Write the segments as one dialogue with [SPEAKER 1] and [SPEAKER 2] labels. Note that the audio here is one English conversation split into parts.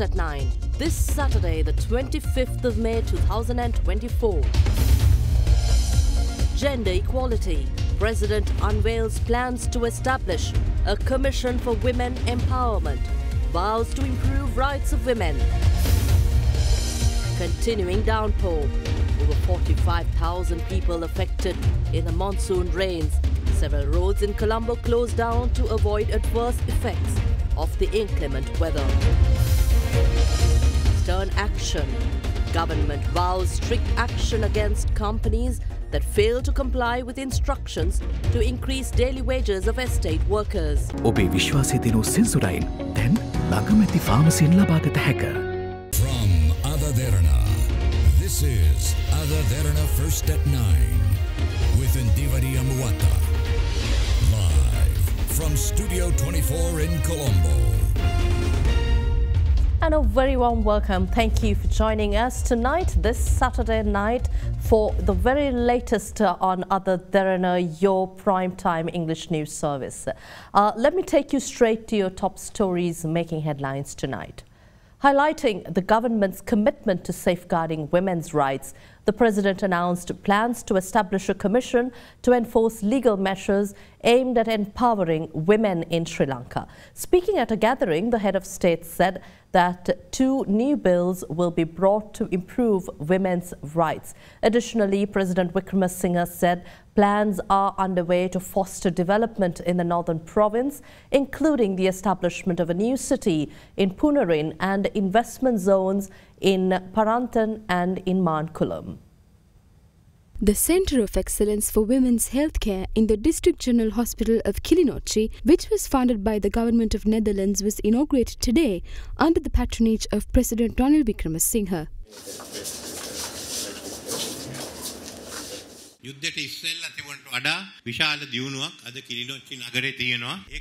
[SPEAKER 1] at 9. This Saturday, the 25th of May 2024. Gender equality. President unveils plans to establish a commission for women empowerment. Vows to improve rights of women. Continuing downpour. Over 45,000 people affected in the monsoon rains. Several roads in Colombo closed down to avoid adverse effects of the inclement weather. Stern action. Government vows strict action against companies that fail to comply with instructions to increase daily wages of estate workers.
[SPEAKER 2] ඔබේ විශ්වාසය දෙනු සෙන්සුරයින් දැන් ළඟමැති ෆාමසියෙන් ලබාගත හැක.
[SPEAKER 3] From Derana, this is Derana First at 9 with Indivari Amuwata. Live from Studio 24 in Colombo.
[SPEAKER 1] And a very warm welcome. Thank you for joining us tonight, this Saturday night, for the very latest on Derana, your primetime English news service. Let me take you straight to your top stories making headlines tonight. Highlighting the government's commitment to safeguarding women's rights, the President announced plans to establish a commission to enforce legal measures aimed at empowering women in Sri Lanka. Speaking at a gathering, the head of state said that 2 new bills will be brought to improve women's rights. Additionally, President Wickremesinghe said plans are underway to foster development in the northern province, including the establishment of a new city in Punarin and investment zones in Paranthan and in Mankulam.
[SPEAKER 4] The Centre of Excellence for Women's Healthcare in the District General Hospital of Kilinochchi, which was founded by the Government of Netherlands, was inaugurated today under the patronage of President Ranil Wickremesinghe.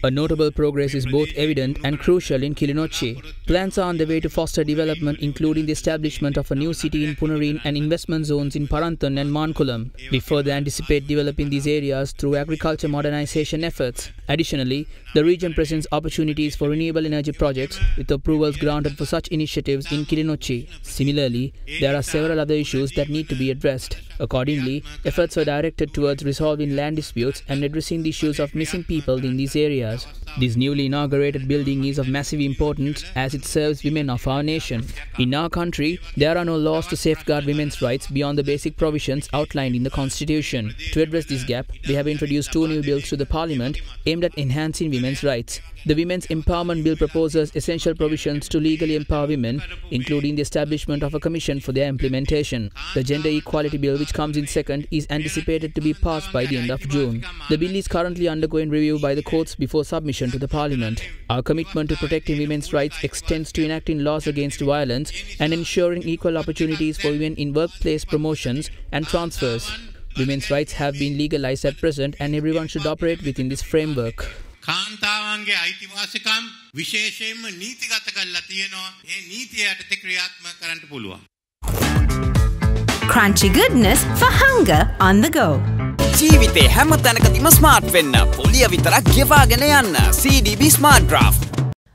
[SPEAKER 5] A notable progress is both evident and crucial in Kilinochchi. Plans are on the way to foster development, including the establishment of a new city in Punarin and investment zones in Paranthan and Mankulam. We further anticipate developing these areas through agriculture modernization efforts. Additionally, the region presents opportunities for renewable energy projects, with approvals granted for such initiatives in Kilinochchi. Similarly, there are several other issues that need to be addressed. Accordingly, efforts were directed towards resolving land disputes and addressing the issues of missing people in these areas. This newly inaugurated building is of massive importance as it serves women of our nation. In our country, there are no laws to safeguard women's rights beyond the basic provisions outlined in the Constitution. To address this gap, we have introduced 2 new bills to the Parliament aimed at enhancing women's rights. The Women's Empowerment Bill proposes essential provisions to legally empower women, including the establishment of a commission for their implementation. The Gender Equality Bill, which comes in second, is anticipated to be passed by the end of June. The bill is currently undergoing review by the courts before submission to the Parliament. Our commitment to protecting women's rights extends to enacting laws against violence and ensuring equal opportunities for women in workplace promotions and transfers. Women's rights have been legalized at present, and everyone should operate within this framework.
[SPEAKER 6] කාන්තාවන්ගේ අයිතිවාසිකම් විශේෂයෙන්ම නීතිගත කරලා තියෙනවා. ඒ නීතිය යටතේ ක්‍රියාත්මක කරන්න පුළුවන්.
[SPEAKER 7] Crunchy goodness for hunger on the go.
[SPEAKER 8] ජීවිතේ හැම තැනකදීම ස්මාර්ට් වෙන්න. පොලිය විතරක් ගෙවාගෙන යන්න. CDB Smart Draft.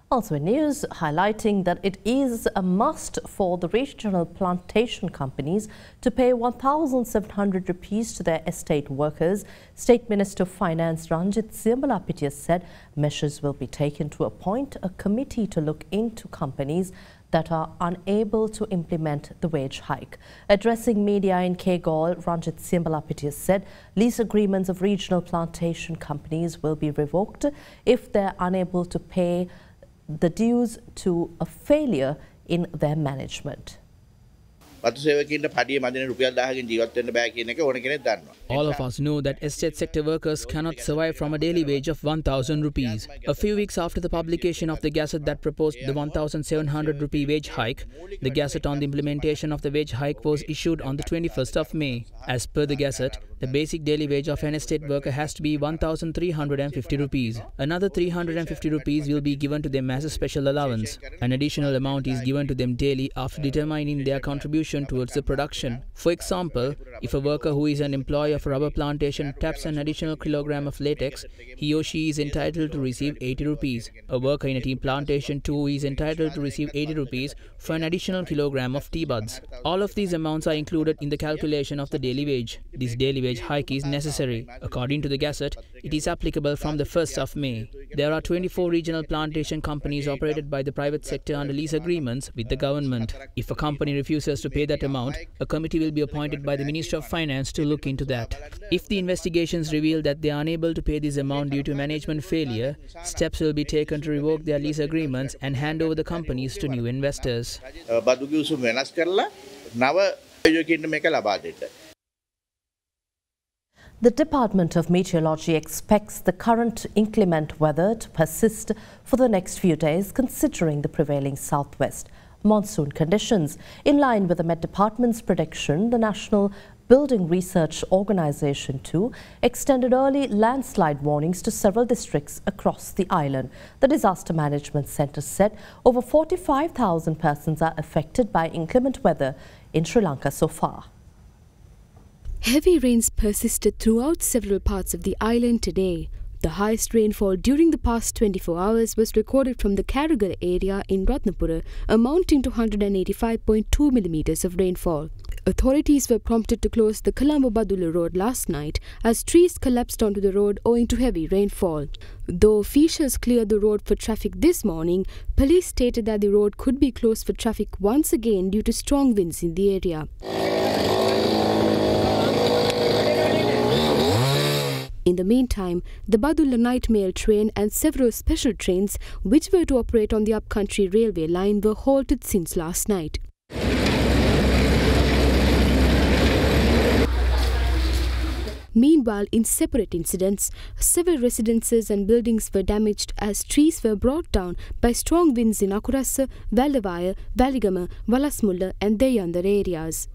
[SPEAKER 1] Also in news, highlighting that it is a must for the regional plantation companies to pay 1,700 rupees to their estate workers. State Minister of Finance Ranjit Siambalapitiya said measures will be taken to appoint a committee to look into companies that are unable to implement the wage hike. Addressing media in Kegol, Ranjit Siambalapitiya said lease agreements of regional plantation companies will be revoked if they're unable to pay the dues to a failure in their management.
[SPEAKER 5] All of us know that estate sector workers cannot survive from a daily wage of 1,000 rupees. A few weeks after the publication of the Gazette that proposed the 1,700 rupee wage hike, the Gazette on the implementation of the wage hike was issued on the 21st of May. As per the Gazette, the basic daily wage of an estate worker has to be 1,350 rupees. Another 350 rupees will be given to them as a special allowance. An additional amount is given to them daily after determining their contribution contribution towards the production. For example, if a worker who is an employee of a rubber plantation taps an additional kilogram of latex, he or she is entitled to receive 80 rupees. A worker in a tea plantation too is entitled to receive 80 rupees for an additional kilogram of tea buds. All of these amounts are included in the calculation of the daily wage. This daily wage hike is necessary. According to the Gazette, it is applicable from the 1st of May. There are 24 regional plantation companies operated by the private sector under lease agreements with the government. If a company refuses to pay that amount, a committee will be appointed by the Minister of Finance to look into that. If the investigations reveal that they are unable to pay this amount due to management failure, steps will be taken to revoke their lease agreements and hand over the companies to new investors.
[SPEAKER 1] The Department of Meteorology expects the current inclement weather to persist for the next few days, considering the prevailing southwest monsoon conditions. In line with the Met Department's prediction, the National Building Research Organisation too extended early landslide warnings to several districts across the island. The Disaster Management Centre said over 45,000 persons are affected by inclement weather in Sri Lanka so far.
[SPEAKER 4] Heavy rains persisted throughout several parts of the island today. The highest rainfall during the past 24 hours was recorded from the Karagala area in Ratnapura, amounting to 185.2 millimeters of rainfall. Authorities were prompted to close the Colombo-Badulla road last night as trees collapsed onto the road owing to heavy rainfall. Though officials cleared the road for traffic this morning, police stated that the road could be closed for traffic once again due to strong winds in the area. In the meantime, the Badulla night mail train and several special trains which were to operate on the upcountry railway line were halted since last night. Meanwhile, in separate incidents, several residences and buildings were damaged as trees were brought down by strong winds in Akurassa, Vallavaya, Valigama, Valasmulla and Deyandar areas.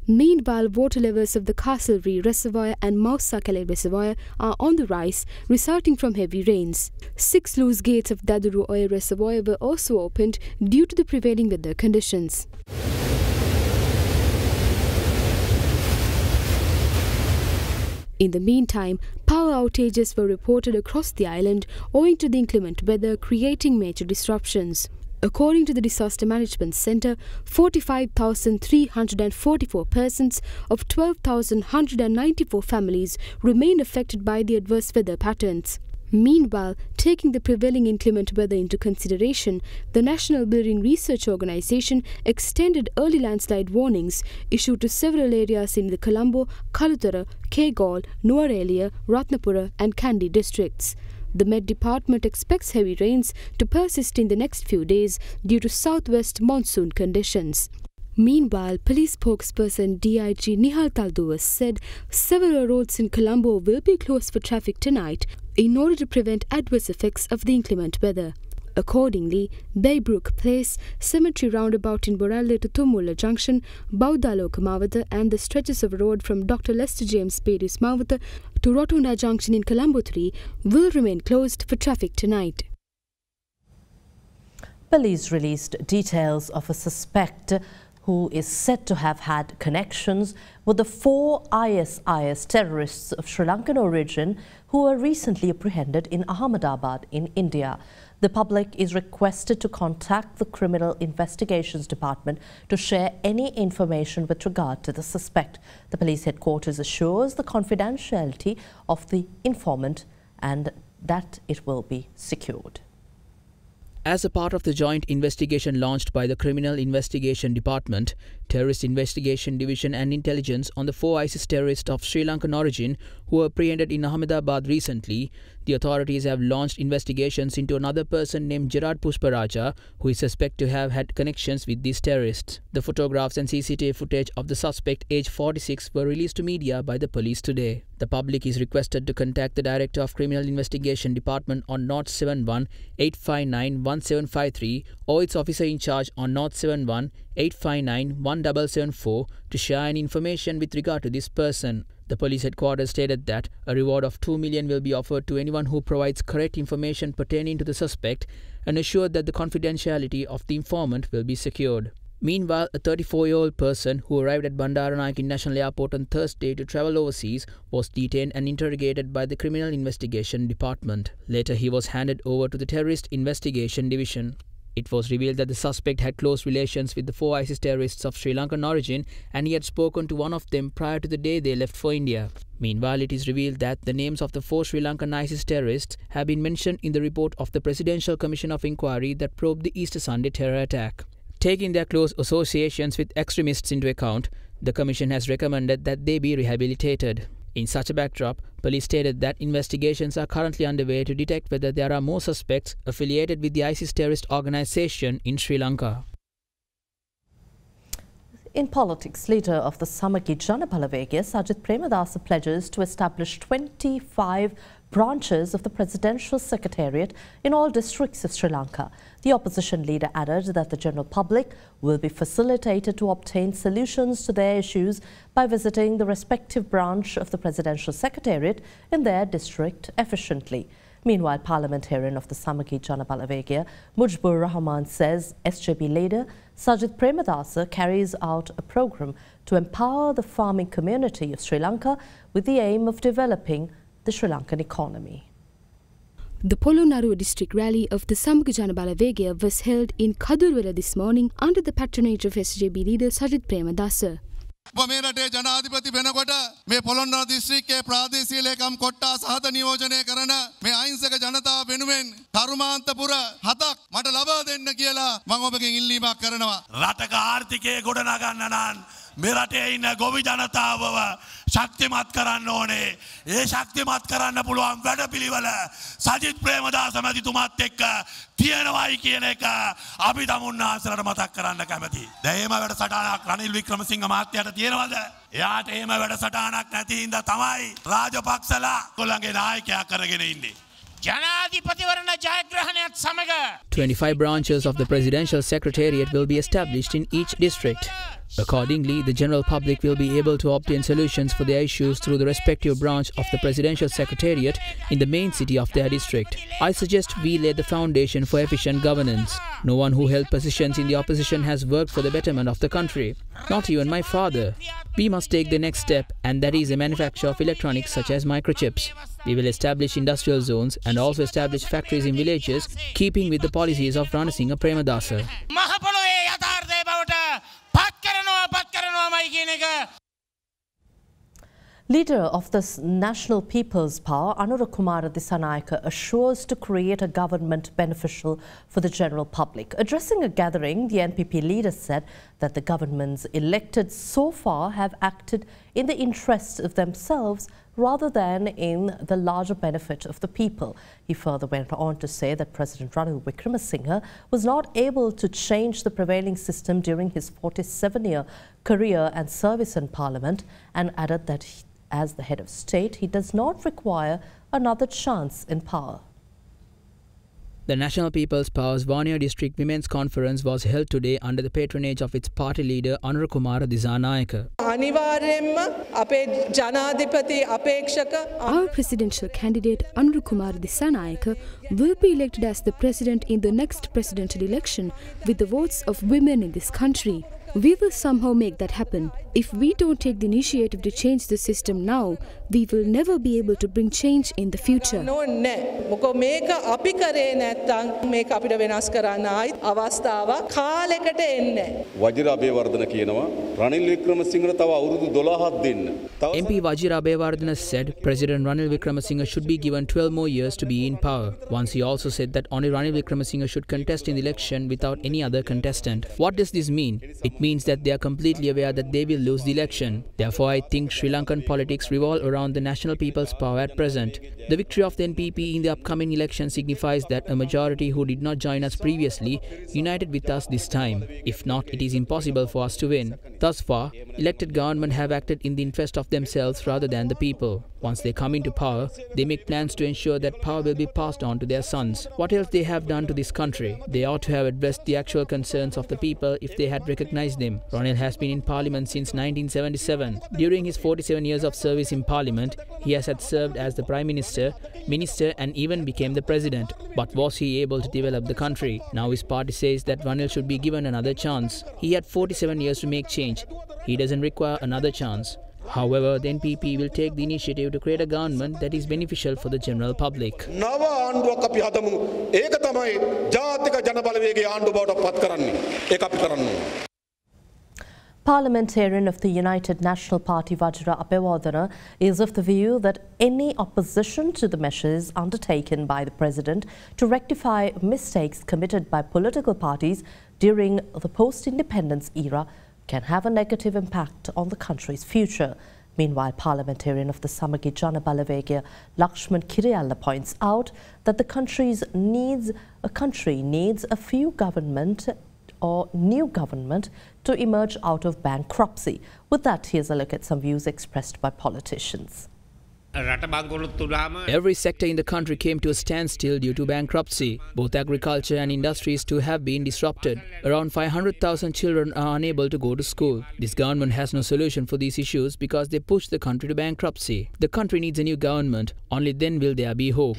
[SPEAKER 4] Meanwhile, water levels of the Castlereagh Reservoir and Maussakale Reservoir are on the rise, resulting from heavy rains. 6 sluice gates of Daduru Oil Reservoir were also opened due to the prevailing weather conditions. In the meantime, power outages were reported across the island owing to the inclement weather, creating major disruptions. According to the Disaster Management Centre, 45,344 persons of 12,194 families remain affected by the adverse weather patterns. Meanwhile, taking the prevailing inclement weather into consideration, the National Building Research Organisation extended early landslide warnings issued to several areas in the Colombo, Kalutara, Kegaul, Nuwara, Ratnapura and Kandy districts. The Met Department expects heavy rains to persist in the next few days due to southwest monsoon conditions. Meanwhile, police spokesperson DIG Nihal Talduwas said several roads in Colombo will be closed for traffic tonight in order to prevent adverse effects of the inclement weather. Accordingly, Baybrook Place, Cemetery Roundabout in Boralle to Tumulla Junction, Baudaloka Mawata and the stretches of road from Dr. Lester James Pedis Mawata to Rotunda Junction in Colombo 3 will remain closed for traffic tonight.
[SPEAKER 1] Police released details of a suspect who is said to have had connections with the 4 ISIS terrorists of Sri Lankan origin who were recently apprehended in Ahmedabad in India. The public is requested to contact the Criminal Investigations Department to share any information with regard to the suspect. The police headquarters assures the confidentiality of the informant and that it will be secured.
[SPEAKER 5] As a part of the joint investigation launched by the Criminal Investigation Department, Terrorist Investigation Division and Intelligence on the 4 ISIS terrorists of Sri Lankan origin who were apprehended in Ahmedabad recently, the authorities have launched investigations into another person named Gerard Pusparaja, who is suspected to have had connections with these terrorists. The photographs and CCTV footage of the suspect, aged 46, were released to media by the police today. The public is requested to contact the Director of Criminal Investigation Department on 071 859 1753 or its officer in charge on 071 859 1774 to share any information with regard to this person. The police headquarters stated that a reward of 2 million will be offered to anyone who provides correct information pertaining to the suspect and assured that the confidentiality of the informant will be secured. Meanwhile, a 34-year-old person who arrived at Derana International Airport on Thursday to travel overseas was detained and interrogated by the Criminal Investigation Department. Later, he was handed over to the Terrorist Investigation Division. It was revealed that the suspect had close relations with the 4 ISIS terrorists of Sri Lankan origin and he had spoken to one of them prior to the day they left for India. Meanwhile, it is revealed that the names of the 4 Sri Lankan ISIS terrorists have been mentioned in the report of the Presidential Commission of Inquiry that probed the Easter Sunday terror attack. Taking their close associations with extremists into account, the Commission has recommended that they be rehabilitated. In such a backdrop, police stated that investigations are currently underway to detect whether there are more suspects affiliated with the ISIS terrorist organization in Sri Lanka.
[SPEAKER 1] In politics, leader of the Samagi Jana Balawegaya, Sajith Premadasa, pledges to establish 25 branches of the Presidential Secretariat in all districts of Sri Lanka. The opposition leader added that the general public will be facilitated to obtain solutions to their issues by visiting the respective branch of the Presidential Secretariat in their district efficiently. Meanwhile, parliamentarian of the Samagi Jana Balawegaya, Mujibur Rahman, says SJP leader Sajith Premadasa carries out a program to empower the farming community of Sri Lanka with the aim of developing the Sri Lankan economy.
[SPEAKER 4] The Polonnaruwa district rally of the Samagi Jana Balawegaya was held in Kadurwala this morning under the patronage of SJB leader Sajith Premadasa.
[SPEAKER 9] මේ රටේ ජනාධිපති වෙනකොට මේ පොළොන්නරුව දිස්ත්‍රික්කයේ ප්‍රාදේශීය ලේකම් කොට්ටාස 7 නියෝජනය කරන මේ අහිංසක ජනතාව වෙනුවෙන් කර්මාන්තපුර 7ක් මට ලබා දෙන්න කියලා මම ඔබගෙන් ඉල්ලීමක් කරනවා.
[SPEAKER 10] රටක ආර්ථිකය ගොඩනගන්න නම් මේ රටේ ඉන්න ගොවි ජනතාවව ශක්තිමත් කරන්න ඕනේ. ඒ ශක්තිමත් කරන්න පුළුවන් වැඩපිළිවෙල සජිත් ප්‍රේමදාස මැතිතුමාත් එක්ක තියෙනවායි කියන එක අපි තමුන්නාන්සලට මතක් කරන්න කැමතියි. දැන් එහෙම වැඩසටහනක් රනිල් වික්‍රමසිංහ මහත්තයාට තියෙනවද? එයාට එහෙම වැඩසටහනක් නැති හින්දා තමයි රාජපක්ෂලා කොළඟේ නායකයා කරගෙන ඉන්නේ.
[SPEAKER 5] 25 branches of the Presidential Secretariat will be established in each district. Accordingly, the general public will be able to obtain solutions for their issues through the respective branch of the Presidential Secretariat in the main city of their district. I suggest we lay the foundation for efficient governance. No one who held positions in the opposition has worked for the betterment of the country. Not even my father. We must take the next step, and that is the manufacture of electronics such as microchips. We will establish industrial zones and also establish factories in villages, keeping with the policies of Ranasinghe Premadasa.
[SPEAKER 1] Leader of the National People's Power, Anurakumara Dissanayake, assures to create a government beneficial for the general public. Addressing a gathering, the NPP leader said that the governments elected so far have acted in the interests of themselves rather than in the larger benefit of the people. He further went on to say that President Ranil Wickremesinghe was not able to change the prevailing system during his 47-year career and service in Parliament, and added that as the head of state, he does not require another chance in power.
[SPEAKER 5] The National People's Power's Vaniya District Women's Conference was held today under the patronage of its party leader Anurakumara Dissanayake.
[SPEAKER 4] Our presidential candidate Anurakumara Dissanayake will be elected as the president in the next presidential election with the votes of women in this country. We will somehow make that happen. If we don't take the initiative to change the system now, we will never be able to bring change in the future.
[SPEAKER 5] MP Wajira Abeyewardena said President Ranil Wickremesinghe should be given 12 more years to be in power. Once he also said that only Ranil Wickremesinghe should contest in the election without any other contestant. What does this mean? It means that they are completely aware that they will lose the election. Therefore, I think Sri Lankan politics revolve around the National People's Power at present. The victory of the NPP in the upcoming election signifies that a majority who did not join us previously united with us this time. If not, it is impossible for us to win. Thus far, elected government have acted in the interest of themselves rather than the people. Once they come into power, they make plans to ensure that power will be passed on to their sons. What else they have done to this country? They ought to have addressed the actual concerns of the people if they had recognized them. Ranil has been in parliament since 1977. During his 47 years of service in parliament, he has had served as the prime minister, minister and even became the president. But was he able to develop the country? Now his party says that Ranil should be given another chance. He had 47 years to make change. He doesn't require another chance. However, the NPP will take the initiative to create a government that is beneficial for the general public.
[SPEAKER 1] Parliamentarian of the United National Party Vajra Abewardena is of the view that any opposition to the measures undertaken by the President to rectify mistakes committed by political parties during the post-independence era can have a negative impact on the country's future. Meanwhile, parliamentarian of the Samagi Jana Balawegaya Lakshman Kiriyalla points out that the country needs a few government or new government to emerge out of bankruptcy. With that, here's a look at some views expressed by politicians.
[SPEAKER 5] Every sector in the country came to a standstill due to bankruptcy. Both agriculture and industries too have been disrupted. Around 500,000 children are unable to go to school. This government has no solution for these issues because they pushed the country to bankruptcy. The country needs a new government. Only then will there be hope.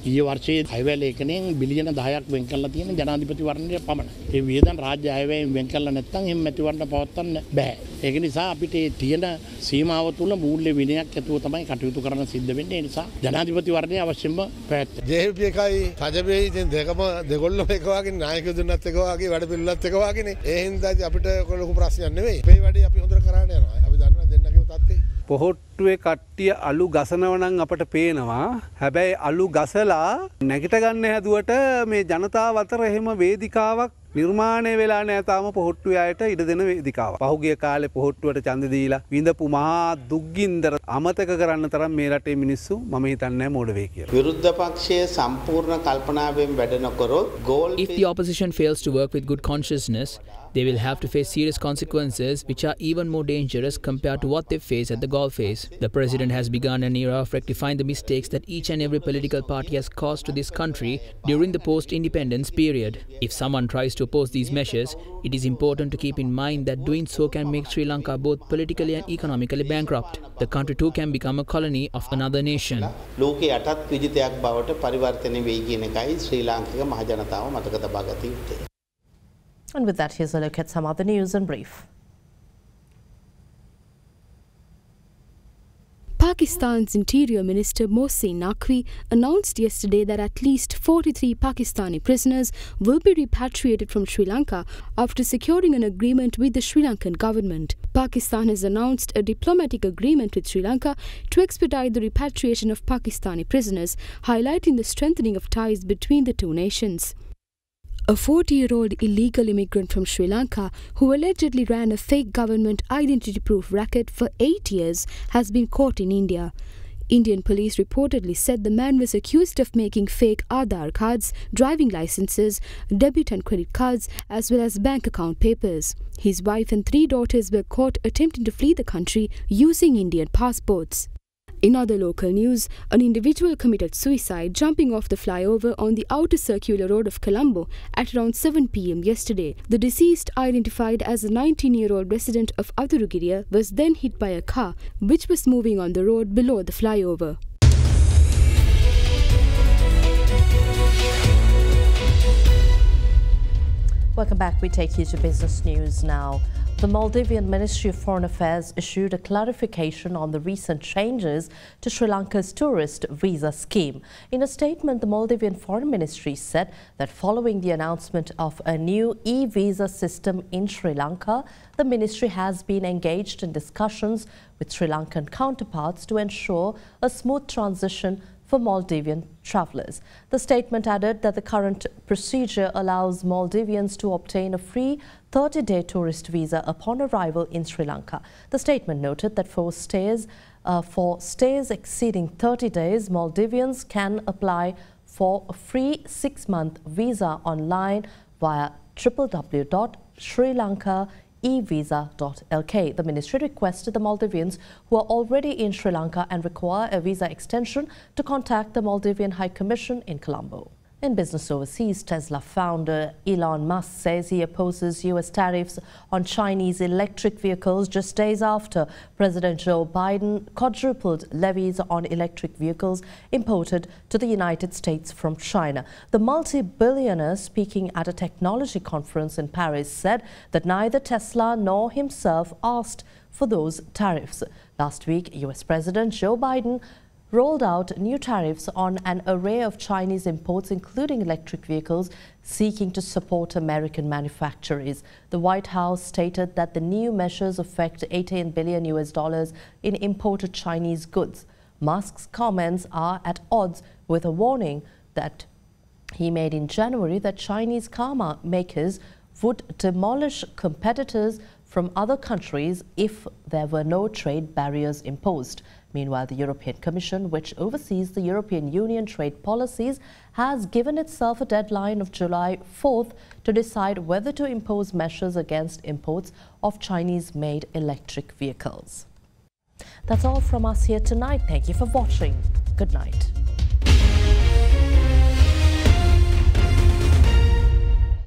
[SPEAKER 11] ඊයේ වර්ෂයේ highway ලේඛනයෙන් බිලියන 10ක් වෙන් කරලා තියෙන ජනාධිපති වර්ණය පමණයි. ඒ වියදම් රාජ්‍ය හයිවේයෙන් වෙන් කරලා නැත්නම් එහෙම මැතිවරණ පවත්වන්න බෑ. ඒක නිසා අපිට මේ තියෙන සීමාව තුල මූල්‍ය විනයක් ඇතුව තමයි කටයුතු කරන්න සිද්ධ වෙන්නේ. ඒ නිසා ජනාධිපති වර්ණය අවශ්‍යම පැවැත්වෙනවා. JVP එකයි රජබේ ඉතින් දෙකම දෙගොල්ලම එක වගේ නායක දුන්නත් එක වගේ වැඩ පිළිවෙලත් එක වගේනේ. ඒ හින්දා අපිට ලොකු ප්‍රශ්නයක් නෙවෙයි. මේ වැඩේ අපි හොඳට කරාගෙන යනවා. අපි දන්නවා දෙන්නගේම තත්ත්වය.
[SPEAKER 12] පොහොට්ටුවේ කට්ටිය අලු ගසනව නම් අපට පේනවා. හැබැයි අලු ගසලා නැගිට ගන්න හැදුවට මේ ජනතාව අතර එහෙම වේදිකාවක් නිර්මාණය වෙලා නැහැ තාම පොහොට්ටුවේ අයට ඉඩ දෙන වේදිකාවක්. පහුගිය කාලේ පොහොට්ටුවට ඡන්ද දීලා විඳපු මහා දුක්ගින්දර අමතක කරන්න තරම් මේ රටේ මිනිස්සු මම හිතන්නේ මෝඩ වෙයි කියලා.
[SPEAKER 13] විරුද්ධ පක්ෂයේ සම්පූර්ණ කල්පනාවෙන් වැඩ නොකරොත් goal.
[SPEAKER 5] If the opposition fails to work with good consciousness, they will have to face serious consequences which are even more dangerous compared to what they face at the golf phase. The president has begun an era of rectifying the mistakes that each and every political party has caused to this country during the post-independence period. If someone tries to oppose these measures, it is important to keep in mind that doing so can make Sri Lanka both politically and economically bankrupt. The country too can become a colony of another nation.
[SPEAKER 13] ලෝකයේ අටත් විජිතයක් බවට පරිවර්තනය වෙයි කියන එකයි ශ්‍රී ලාංකික මහ ජනතාව මතක තබා ගත යුත්තේ.
[SPEAKER 1] And with that, here's a look at some other news in brief.
[SPEAKER 4] Pakistan's Interior Minister Mohsin Naqvi announced yesterday that at least 43 Pakistani prisoners will be repatriated from Sri Lanka after securing an agreement with the Sri Lankan government. Pakistan has announced a diplomatic agreement with Sri Lanka to expedite the repatriation of Pakistani prisoners, highlighting the strengthening of ties between the two nations. A 40-year-old illegal immigrant from Sri Lanka who allegedly ran a fake government identity proof racket for 8 years has been caught in India. Indian police reportedly said the man was accused of making fake Aadhaar cards, driving licenses, debit and credit cards, as well as bank account papers. His wife and 3 daughters were caught attempting to flee the country using Indian passports. In other local news, an individual committed suicide jumping off the flyover on the outer circular road of Colombo at around 7 p.m. yesterday. The deceased, identified as a 19-year-old resident of Adurugiriya, was then hit by a car which was moving on the road below the flyover.
[SPEAKER 1] Welcome back. We take you to business news now. The Maldivian Ministry of Foreign Affairs issued a clarification on the recent changes to Sri Lanka's tourist visa scheme. In a statement, the Maldivian Foreign Ministry said that following the announcement of a new e-visa system in Sri Lanka, the ministry has been engaged in discussions with Sri Lankan counterparts to ensure a smooth transition for Maldivian travellers. The statement added that the current procedure allows Maldivians to obtain a free 30-day tourist visa upon arrival in Sri Lanka. The statement noted that for stays exceeding 30 days, Maldivians can apply for a free 6-month visa online via www.srilankaevisa.lk. The ministry requested the Maldivians who are already in Sri Lanka and require a visa extension to contact the Maldivian High Commission in Colombo. In business overseas, Tesla founder Elon Musk says he opposes U.S. tariffs on Chinese electric vehicles just days after President Joe Biden quadrupled levies on electric vehicles imported to the United States from China. The multi-billionaire, speaking at a technology conference in Paris, said that neither Tesla nor himself asked for those tariffs. Last week, U.S. President Joe Biden rolled out new tariffs on an array of Chinese imports, including electric vehicles, seeking to support American manufacturers. The White House stated that the new measures affect $18 billion in imported Chinese goods. Musk's comments are at odds with a warning that he made in January that Chinese car makers would demolish competitors from other countries if there were no trade barriers imposed. Meanwhile, the European Commission, which oversees the European Union trade policies, has given itself a deadline of July 4th to decide whether to impose measures against imports of Chinese-made electric vehicles. That's all from us here tonight. Thank you for watching. Good night.